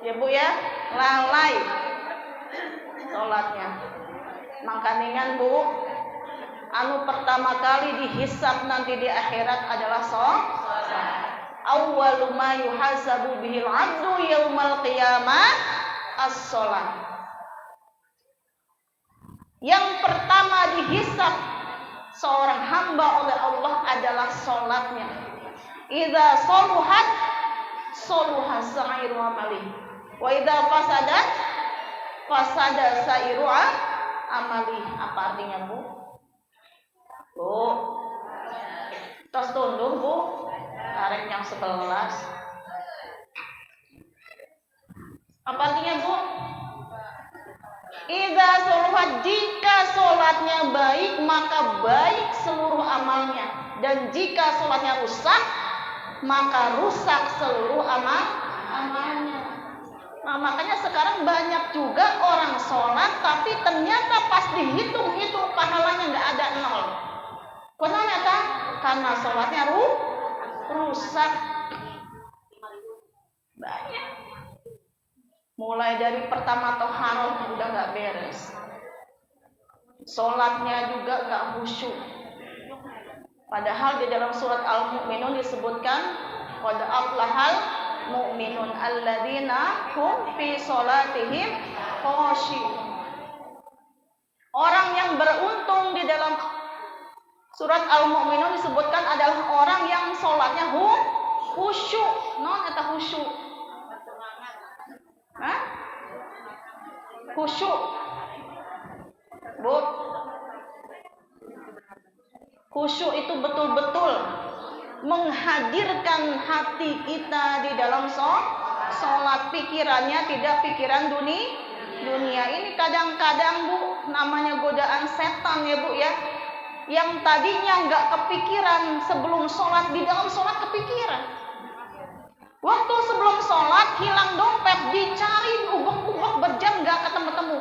Ya Bu ya, lalai sholatnya. Mangkaningan Bu, anu pertama kali dihisab nanti di akhirat adalah sholat. awwalu ma yuhasabu bihil 'abdu yaumal qiyamah as-shalah. Yang pertama dihisab seorang hamba oleh Allah adalah salatnya. Idza saluhat saluha sa'iru amali wa idza fasadat fasada sa'iru amali. Apa artinya, Bu? Bu, tos tunduk, Bu. Tarik yang 11. Apa artinya, Bu? Idza saluhat, jika salatnya baik maka baik seluruh amalnya, dan jika salatnya rusak maka rusak seluruh amalnya. Nah, makanya sekarang banyak juga orang sholat tapi ternyata pas dihitung itu pahalanya nggak ada 0. Kenapa? Karena sholatnya rusak. Banyak. Mulai dari pertama toharoh udah nggak beres. Sholatnya juga nggak khusyuk. Padahal di dalam surat Al-Mu'minun disebutkan qad aflahal mu'minun alladzina hum fi sholatihim khashi'un. Orang yang beruntung di dalam surat Al-Mu'minun disebutkan adalah orang yang sholatnya khusyuk. Non eta khusyuk. Hah? Khusyuk. Bu, khusyuk itu betul-betul menghadirkan hati kita di dalam sholat. Pikirannya tidak pikiran dunia. Ini kadang-kadang, Bu, namanya godaan setan ya, Bu ya. Yang tadinya nggak kepikiran sebelum sholat, di dalam sholat kepikiran. Waktu sebelum sholat hilang dompet, dicari ubek-ubek berjam nggak ketemu-temu.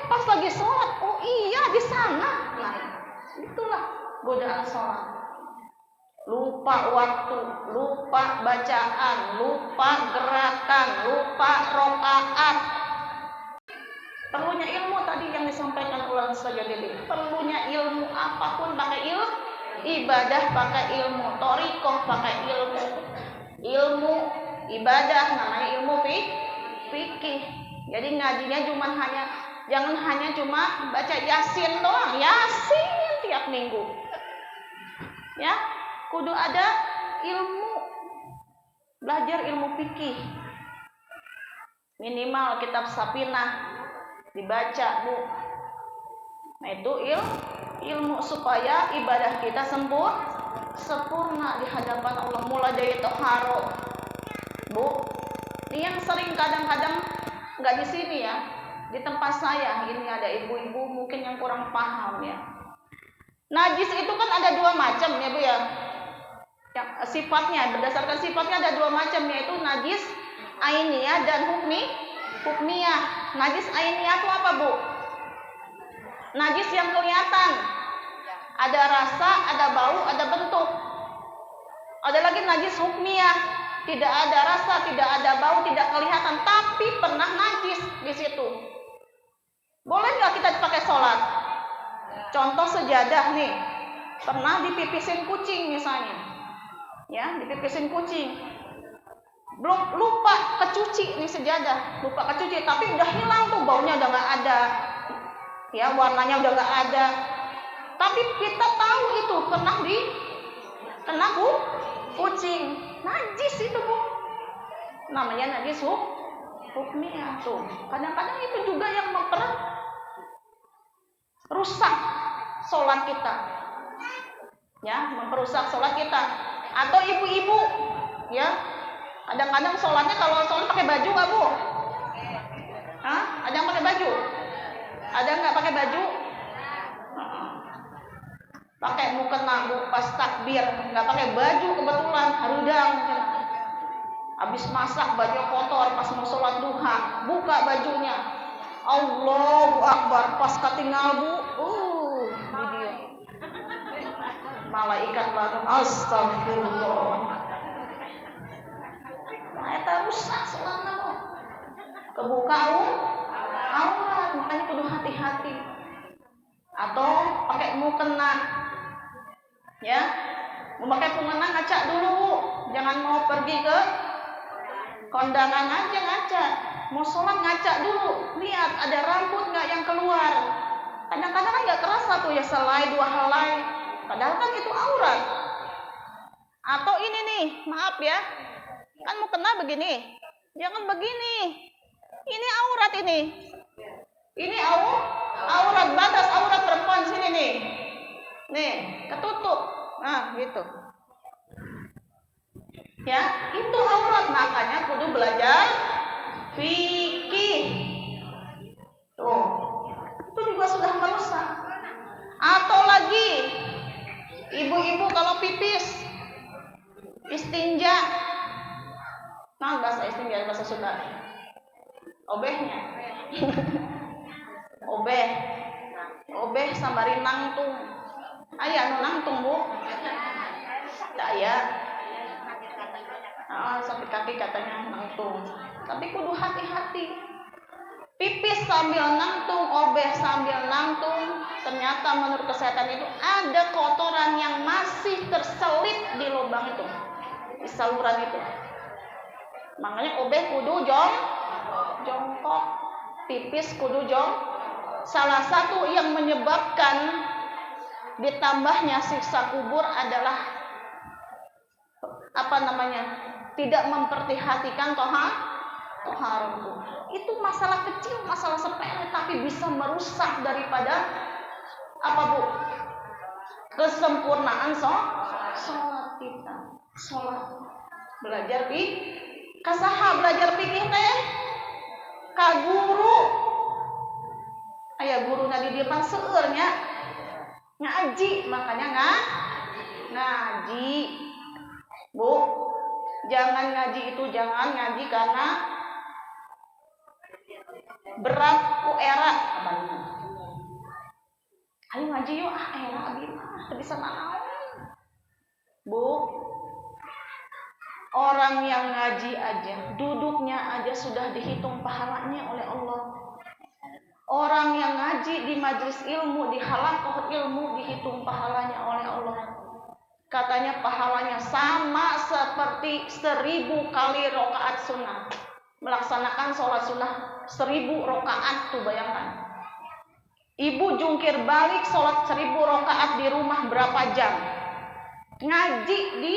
Pas lagi sholat, oh iya di sana. Nah, itulah godaan sholat. Lupa waktu, lupa bacaan, lupa gerakan, lupa rokaat. Perlunya ilmu tadi yang disampaikan ulang saja Dede. Perlunya ilmu apapun pakai ibadah pakai ilmu, thariqah pakai ilmu ibadah namanya ilmu fikih. Jadi ngajinya jangan hanya cuma baca Yasin doang, Yasin tiap minggu. Ya, kudu ada ilmu. Belajar ilmu fikih. Minimal kitab Safinah dibaca, Bu. Nah, itu ilmu supaya ibadah kita sempurna di hadapan Allah, mulai dari toharo. Bu, ini yang sering kadang-kadang nggak di sini ya, di tempat saya ini ada ibu-ibu mungkin yang kurang paham ya. Najis itu kan ada 2 macam ya, Bu ya. Yang sifatnya, berdasarkan sifatnya ada 2 macam, yaitu najis ainiyah dan hukmiyah. Najis ainiyah itu apa, Bu? Najis yang kelihatan, ada rasa, ada bau, ada bentuk. Ada lagi najis hukmiyah, tidak ada rasa, tidak ada bau, tidak kelihatan, tapi pernah najis di situ. Boleh nggak kita pakai sholat? Contoh sejadah nih, pernah dipipisin kucing misalnya, ya dipipisin kucing. Belum lupa kecuci nih sejadah, lupa kecuci, tapi udah hilang tuh baunya, udah nggak ada. Ya, warnanya udah nggak ada, tapi kita tahu itu pernah kena kucing, najis itu, Bu. Namanya najis hukmiyah tuh. Kadang-kadang itu juga yang memperusak sholat kita, ya, memperusak sholat kita. Atau ibu-ibu, ya, kadang-kadang sholatnya kalau sholat pakai baju nggak, Bu? Hah? Ada yang pakai baju? Ada nggak pakai baju? Pakai mukena, Bu, pas takbir nggak pakai baju kebetulan harudang. Habis masak baju kotor, pas mau sholat duha buka bajunya, Allahu Akbar, pas ketinggal, Bu, video malaikat baru astagfirullah. Nah, itu rusak sholatnya, Bu. Kebuka aurat, makanya kudu hati-hati. Atau pakai mukena, ya, Memakai pengenang ngaca dulu, Bu. Jangan mau pergi ke kondangan aja ngaca. Mau sholat ngaca dulu. Lihat ada rambut nggak yang keluar. Kadang-kadang kan nggak kerasa tuh ya, selai 2 helai. Padahal kan itu aurat. Atau ini nih, maaf ya. Kan mau kena begini. Jangan begini. Ini aurat ini. Ini aurat, batas aurat perempuan sini nih. Nih, ketutup. Nah, gitu. Ya, itu aurat, makanya kudu belajar fikih. Tuh. Itu juga sudah merusak. Atau lagi ibu-ibu kalau pipis istinja. Nah, bahasa istinja bahasa Sunda. Obehnya. Obeh sambari nangtung. Aya anu nangtung, Bu. Tak aya. Sampai kaki katanya nangtung. Tapi kudu hati-hati. Pipis sambil nangtung, obeh sambil nangtung, ternyata menurut kesehatan itu ada kotoran yang masih terselip di lubang itu, di saluran itu. Makanya obeh kudu jongkok, pipis kudu Salah satu yang menyebabkan ditambahnya siksa kubur adalah tidak memperhatikan toharoh. Itu masalah kecil, masalah sepele, tapi bisa merusak daripada Bu? Kesempurnaan sholat kita. Sholat. Belajar kasaha belajar fikih teh? Ka guru. Aya guru di depan seueurnya ngaji, makanya ngaji. Bu, jangan ngaji karena berat ku era. Ayo ngaji yuk, era abi mah teu bisa naon. Bu, orang yang ngaji aja, duduknya aja sudah dihitung pahalanya oleh Allah. Orang yang ngaji di majelis ilmu, di halaqah ilmu dihitung pahalanya oleh Allah. Katanya pahalanya sama seperti 1000 kali rakaat sunnah. Melaksanakan sholat sunnah 1000 rakaat tuh, bayangkan. Ibu jungkir balik sholat 1000 rakaat di rumah berapa jam? Ngaji di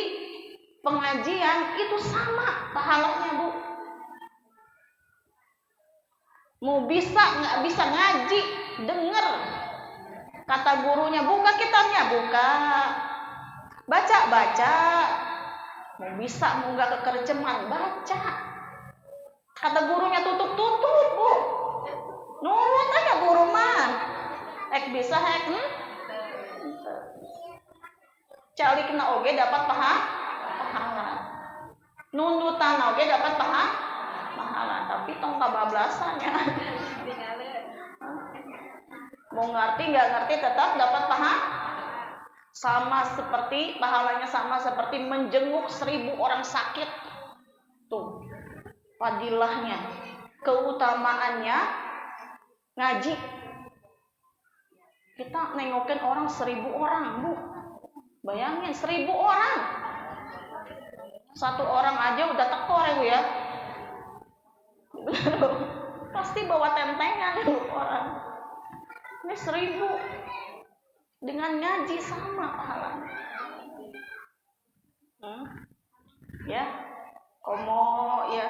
pengajian itu sama pahalanya, Bu. Mau bisa nggak bisa ngaji, denger kata gurunya, buka kitabnya, buka, baca. Mau bisa mau nggak kekerjeman, baca. Kata gurunya tutup, Bu. Nurut aja guru mah. Bisa cali kena oge dapat pahala. Nundutan oge dapat pahala, tapi tong kabablasannya. Mau ngerti nggak ngerti tetap dapat pahalanya sama seperti menjenguk 1000 orang sakit. Tuh fadilahnya, keutamaannya ngaji. Kita nengokin orang 1000 orang, Bu. Bayangin 1000 orang. Satu orang aja udah tekor ya, Bu ya. Pasti bawa tentengan orang. Ini 1000 dengan ngaji sama pahalanya. Ya, komo ya.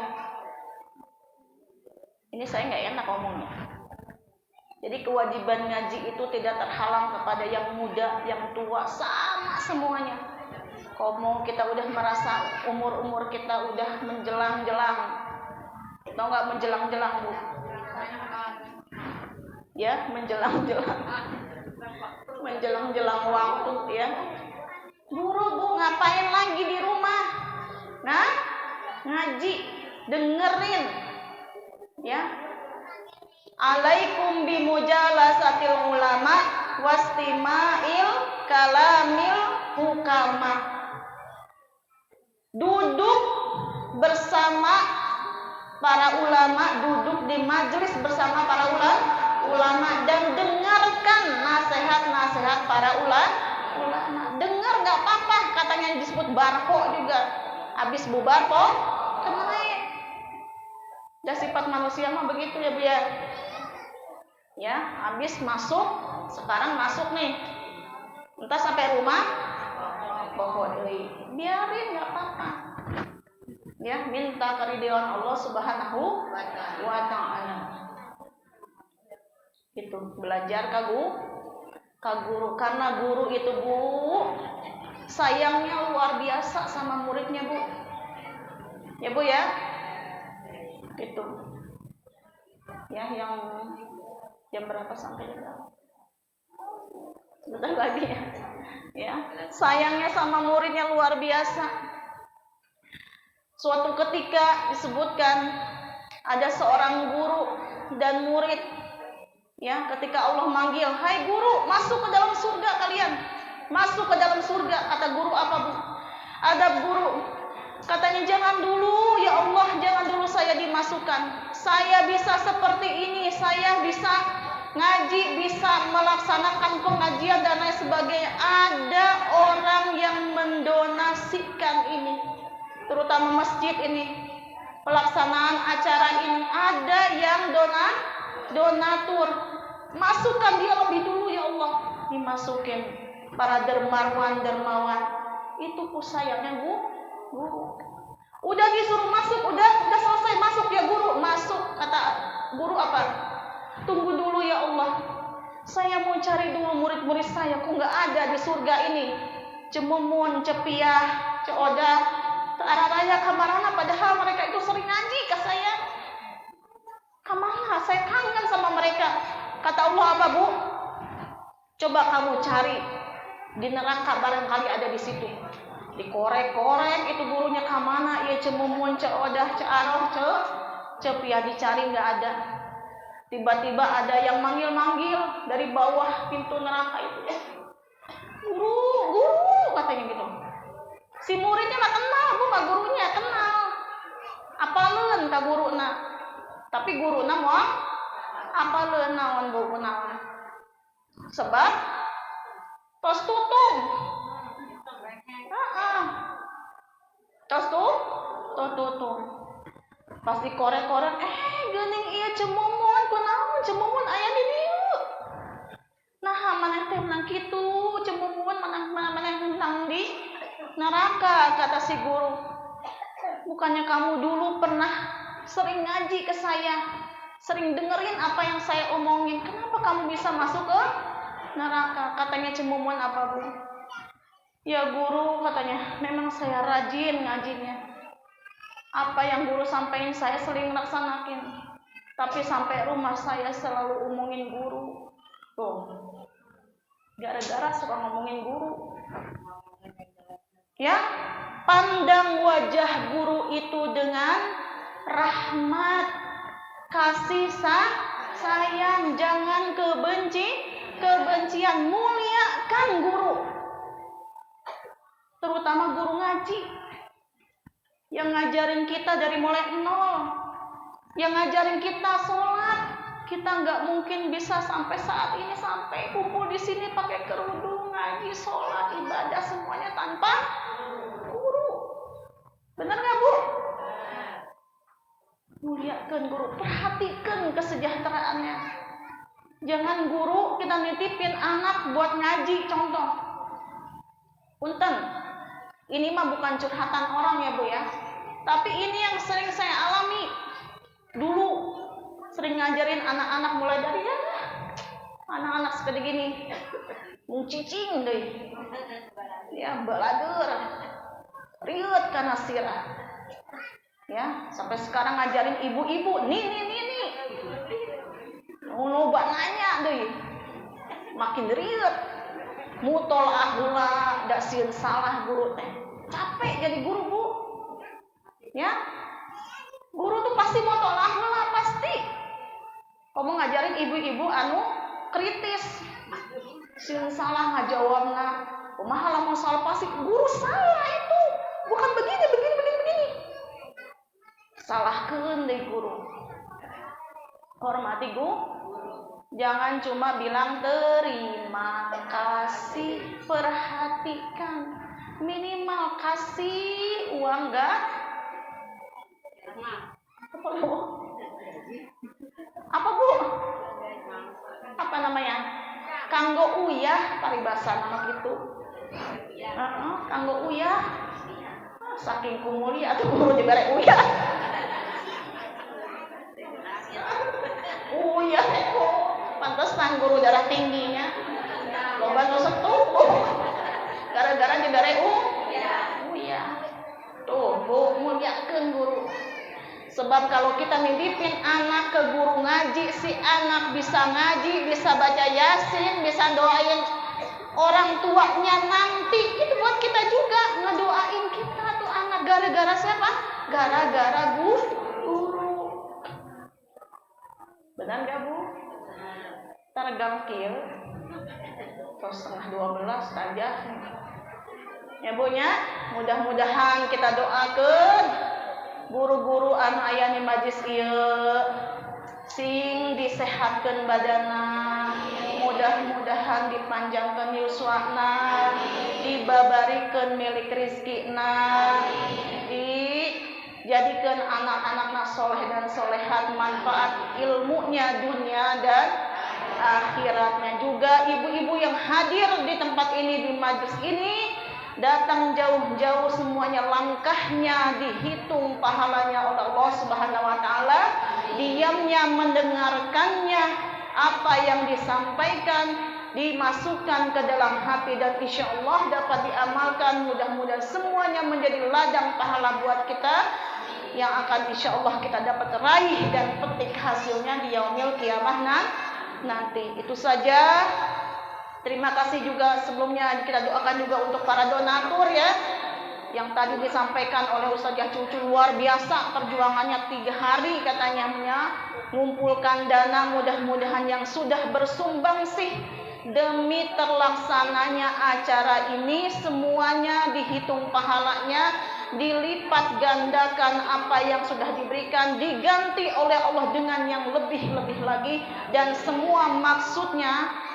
Ini saya nggak enak ngomongnya. Jadi kewajiban ngaji itu tidak terhalang kepada yang muda, yang tua, sama semuanya. Komo kita udah merasa umur kita udah menjelang-jelang. Tahu nggak menjelang-jelang, Bu? Ya, menjelang waktu ya. Buru, Bu, ngapain lagi di rumah? Nah, ngaji, dengerin ya. Alaikum bimujalasatil ulama wastima'il kalamil hukama. Duduk bersama para ulama, duduk di majelis bersama para ulama dan dengarkan nasihat-nasihat para ulama. Dengar nggak apa-apa, katanya disebut barpo juga. Habis bubar kok kena naik. Dan sifat manusia mah begitu ya Bu ya. Ya, habis masuk, sekarang masuk nih. Entah sampai rumah, pokok deui. Biarin enggak apa-apa. Ya, minta keridhaan Allah Subhanahu wa taala. Itu belajar ka guru karena guru itu Bu sayangnya luar biasa sama muridnya Bu. Ya Bu ya. Itu. Ya, yang jam berapa sampai jam? Sebentar lagi ya. Ya, sayangnya sama muridnya luar biasa. Suatu ketika disebutkan ada seorang guru dan murid. Ya, ketika Allah manggil, "Hai guru, masuk ke dalam surga kalian." Masuk ke dalam surga, kata guru apa Bu? Ada guru katanya, "Jangan dulu ya Allah, jangan dulu saya dimasukkan. Saya bisa seperti ini, saya bisa ngaji, bisa melaksanakan pengajian dan lain sebagainya." Ada orang yang mendonasikan ini, terutama masjid ini, pelaksanaan acara ini, ada yang donatur. Masukkan dia lebih dulu ya Allah, dimasukin para dermawan. Itu ku sayangnya Bu, guru. Udah disuruh masuk, udah selesai masuk ya guru, masuk. Kata guru apa? "Tunggu dulu ya Allah, saya mau cari dulu murid-murid saya, kok nggak ada di surga ini. Cemumun, cepiah, ceodah, arah raya kamarana, padahal mereka itu sering ngaji ke saya. Kamana, saya kangen sama mereka." Kata Allah apa Bu? "Coba kamu cari di neraka, barangkali ada di situ." Dikorek-korek itu gurunya kamana, ya cemumun, ceodah, cearoh, cepiah, dicari nggak ada. Tiba-tiba ada yang manggil-manggil dari bawah pintu neraka itu. Guru, katanya gitu. Si muridnya mah kenal Bu, mah gurunya kenal. Apaleun ka guruna. Tapi guruna moal apaleun naon Bu naon. Sebab tos tutung. Tos tutung. Pas dikorek-korek, geuning ieu cemumun, kunaon cemumun aya di dieu. Nah, maneh teh menang kitu, cemumun maneh menang di neraka, kata si guru. Bukannya kamu dulu pernah sering ngaji ke saya, sering dengerin apa yang saya omongin, kenapa kamu bisa masuk ke neraka? Katanya cemumun apa Bu? "Ya guru," katanya, "memang saya rajin ngajinya. Apa yang guru sampaikan saya sering laksanakin. Tapi sampai rumah saya selalu omongin guru." Tuh, gara-gara suka ngomongin guru. Ya, pandang wajah guru itu dengan rahmat, kasih sayang, jangan kebencian, muliakan guru. Terutama guru ngaji yang ngajarin kita dari mulai nol, yang ngajarin kita sholat. Kita nggak mungkin bisa sampai saat ini, sampai kumpul di sini pakai kerudung, ngaji, sholat, ibadah semuanya tanpa guru. Benar nggak Bu? Muliakan guru, perhatikan kesejahteraannya. Jangan guru kita nitipin anak buat ngaji, contoh. Punten, ini mah bukan curhatan orang ya Bu ya, tapi ini yang sering saya alami. Dulu sering ngajarin anak-anak mulai dari anak-anak segede gini, mung cicing deh, ya balader, riut karena sirah, ya sampai sekarang ngajarin ibu-ibu, nih, loba nanya deh, makin riut, mutol ahula, dak sieun salah guru teh, capek jadi guru Bu, ya, guru tuh pasti mutol ahula pasti. Kamu ngajarin ibu-ibu anu kritis, sieun salah ngajawabna, kumaha lamun salah pasti guru salah itu, bukan begini. Salahkeun deui guru. Hormati guru. Jangan cuma bilang terima kasih, perhatikan. minimal kasih uang enggak apa Bu? Apa namanya? Kanggo uyah paribasa nama gitu. Kanggo uyah. Saking kumuli atau guru dibere uyah. Uyah itu pantas nang guru darah tingginya. Loba nu setuh. Gara-gara dibere uyah. Tuh, Bu, muliakeun guru. Sebab kalau kita nitipin anak ke guru ngaji, si anak bisa ngaji, bisa baca Yasin, bisa doain orang tuanya nanti. Itu buat kita juga ngedoain kita tuh anak. Gara-gara siapa? Gara-gara guru. Benar gak Bu? Tergangkil. Terus setengah 12 saja. Ya Bu nya, mudah-mudahan kita doakan guru-guru anu aya di majlis ieu sing disehatkeun badanna, mudah-mudahan dipanjangkeun yuswana, dibabarikeun milik rizkina, dijadikeun anak-anakna soleh dan solehat, manfaat ilmunya dunia dan akhiratnya. Juga ibu-ibu yang hadir di tempat ini, di majlis ini, datang jauh-jauh semuanya, langkahnya dihitung pahalanya oleh Allah Subhanahu wa taala, diamnya mendengarkannya, apa yang disampaikan dimasukkan ke dalam hati dan insya Allah dapat diamalkan. Mudah-mudahan semuanya menjadi ladang pahala buat kita yang akan insya Allah kita dapat raih dan petik hasilnya di yaumil kiamah nanti. Itu saja. Terima kasih juga sebelumnya kita doakan juga untuk para donatur ya, yang tadi disampaikan oleh Ustazah Cucu, luar biasa perjuangannya 3 hari katanya mengumpulkan dana. Mudah-mudahan yang sudah bersumbangsi demi terlaksananya acara ini semuanya dihitung pahalanya, dilipat gandakan apa yang sudah diberikan, diganti oleh Allah dengan yang lebih-lebih lagi, dan semua maksudnya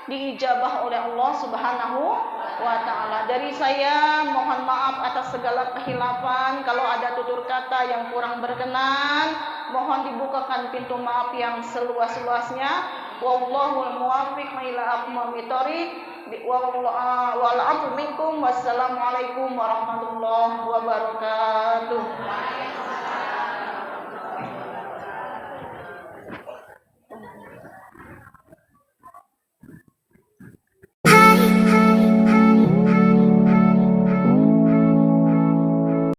diijabah oleh Allah Subhanahu wa taala. Dari saya mohon maaf atas segala kehilafan, kalau ada tutur kata yang kurang berkenan mohon dibukakan pintu maaf yang seluas-luasnya. Wallahul muwaffiq ila aqwamit thoriq. Wal afu minkum. Wassalamualaikum warahmatullahi wabarakatuh.